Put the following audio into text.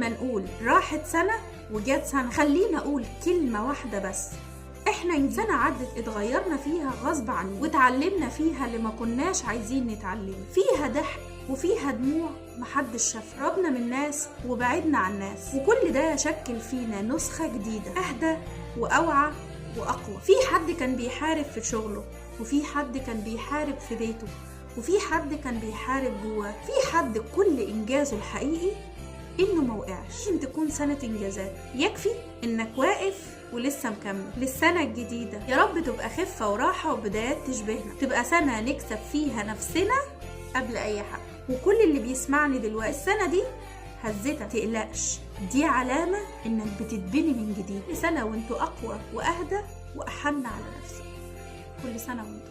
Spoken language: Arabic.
ما نقول راحت سنة وجات سنة، خلينا أقول كلمة واحدة بس، احنا سنة عدت اتغيرنا فيها غصب عننا، وتعلمنا فيها اللي ما كناش عايزين نتعلمه، فيها ضحك وفيها دموع محدش شاف، قربنا من ناس وبعدنا عن ناس، وكل ده شكل فينا نسخة جديدة أهدى وأوعى وأقوى. في حد كان بيحارب في شغله، وفي حد كان بيحارب في بيته، وفي حد كان بيحارب جواه، في حد كل إنجازه الحقيقي إنه موقعش. لازم تكون سنة إنجازات، يكفي إنك واقف ولسه مكمل للسنة الجديدة. يا رب تبقى خفة وراحة وبدايات تشبهنا، تبقى سنة نكسب فيها نفسنا قبل أي حد. وكل اللي بيسمعني دلوقتي، السنة دي هزتك تقلقش، دي علامة إنك بتتبني من جديد. كل سنة وانتوا أقوى وأهدى وأحن على نفسك. كل سنة وانتوا